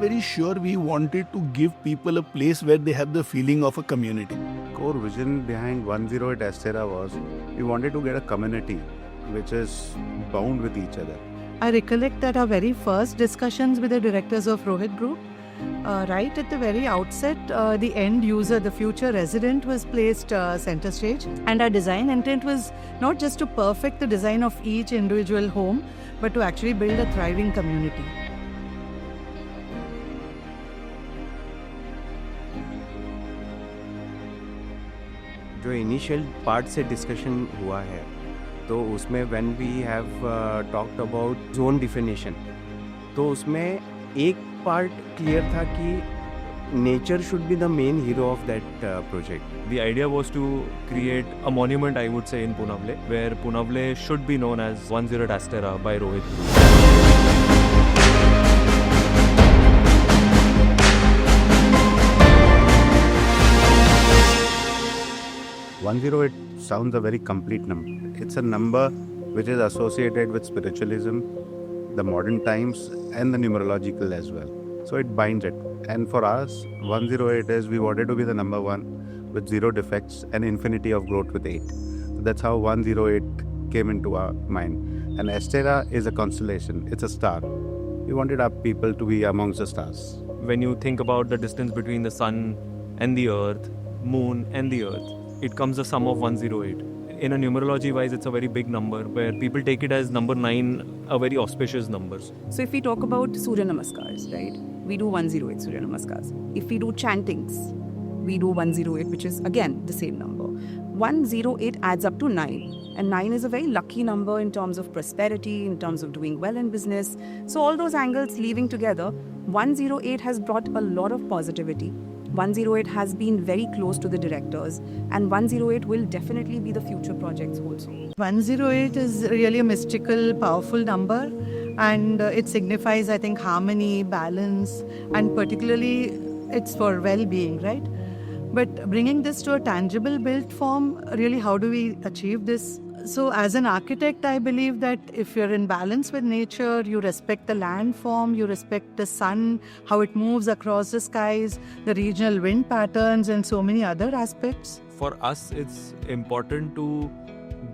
very sure we wanted to give people a place where they have the feeling of a community. Core vision behind 108 Astera was we wanted to get a community which is bound with each other. I recollect that our very first discussions with the directors of Rohit Group, right at the very outset, the end user, the future resident was placed center stage. And our design intent was not just to perfect the design of each individual home, but to actually build a thriving community. जो initial part से discussion हुआ है तो उसमें when we have talked about zone definition तो उसमें एक part clear था कि nature should be the main hero of that project. The idea was to create a monument, I would say, in Punavle, where Punavle should be known as 108 Astera by Rohit Group. .108 sounds a very complete number. It's a number which is associated with spiritualism, the modern times, and the numerological as well. So it binds it. And for us, 108 is we wanted to be the number one with 0 defects and infinity of growth with 8. So that's how 108 came into our mind. And Astera is a constellation. It's a star. We wanted our people to be amongst the stars. When you think about the distance between the sun and the earth, moon and the earth, it comes the sum of 108. In a numerology wise, it's a very big number where people take it as number 9, a very auspicious number. So if we talk about Surya Namaskars, right? We do 108 Surya Namaskars. If we do chantings, we do 108, which is again the same number. 108 adds up to 9. And 9 is a very lucky number in terms of prosperity, in terms of doing well in business. So all those angles leaving together, 108 has brought a lot of positivity. 108 has been very close to the directors, and 108 will definitely be the future projects also. 108 is really a mystical, powerful number, and it signifies, I think, harmony, balance, and particularly it's for well-being, right? But bringing this to a tangible built form, really, how do we achieve this? So as an architect, I believe that if you're in balance with nature, you respect the landform, you respect the sun, how it moves across the skies, the regional wind patterns, and so many other aspects. For us, it's important to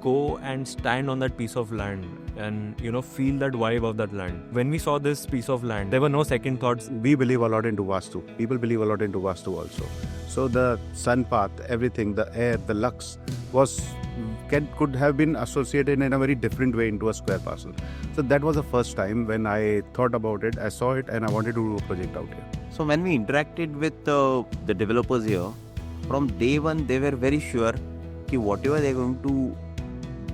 go and stand on that piece of land and, feel that vibe of that land. When we saw this piece of land, there were no second thoughts. We believe a lot into Vastu. People believe a lot into Vastu also. So the sun path, everything, the air, the lux could have been associated in a very different way into a square parcel. So that was the first time when I thought about it, I saw it, and I wanted to do a project out here. So when we interacted with the developers here, from day one they were very sure that whatever they are going to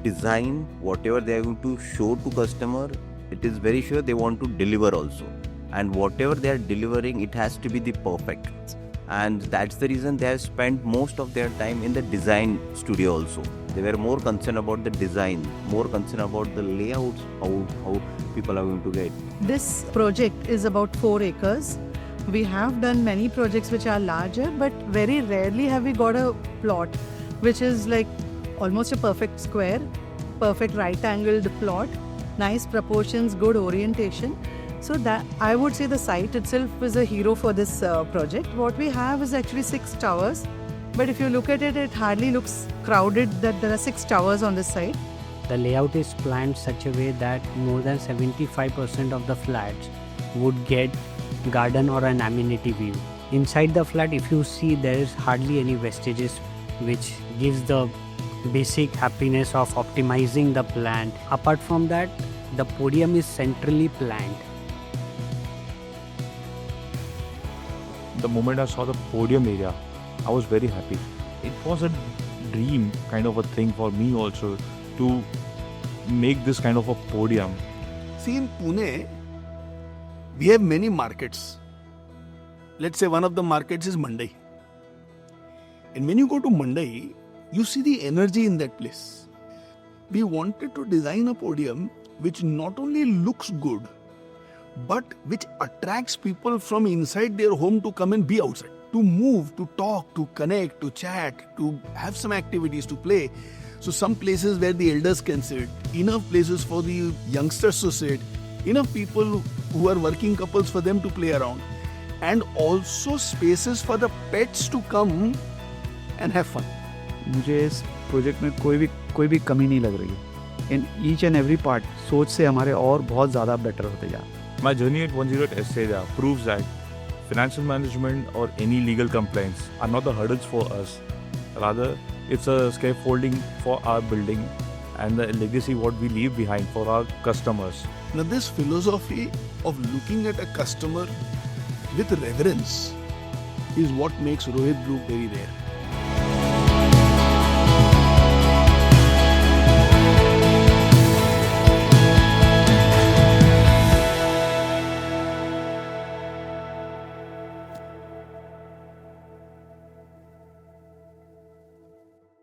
design, whatever they are going to show to customer, it is very sure they want to deliver also. And whatever they are delivering, it has to be the perfect. And that's the reason they have spent most of their time in the design studio also. They were more concerned about the design, more concerned about the layouts, how people are going to get. This project is about 4 acres. We have done many projects which are larger, but very rarely have we got a plot which is like almost a perfect square, perfect right-angled plot, nice proportions, good orientation. So that I would say the site itself is a hero for this project. What we have is actually 6 towers, but if you look at it, it hardly looks crowded that there are 6 towers on this site. The layout is planned such a way that more than 75% of the flats would get garden or an amenity view. Inside the flat, if you see, there is hardly any vestiges, which gives the basic happiness of optimizing the plant. Apart from that, the podium is centrally planned. The moment I saw the podium area, I was very happy. It was a dream kind of a thing for me also to make this kind of a podium. See, in Pune, we have many markets. Let's say one of the markets is Mandai. And when you go to Mandai, you see the energy in that place. We wanted to design a podium which not only looks good, but which attracts people from inside their home to come and be outside, to move, to talk, to connect, to chat, to have some activities, to play. So some places where the elders can sit, enough places for the youngsters to sit, enough people who are working couples for them to play around. and also spaces for the pets to come and have fun. मुझे इस project में कोई भी कमी नहीं लग रही है. In each and every part सोच से हमारे और बहुत ज़्यादा बेटर होते जा. My journey at 108 Esteja proves that financial management or any legal complaints are not the hurdles for us. Rather, it's a scaffolding for our building and the legacy what we leave behind for our customers. Now, this philosophy of looking at a customer with reverence is what makes Rohit Group very rare.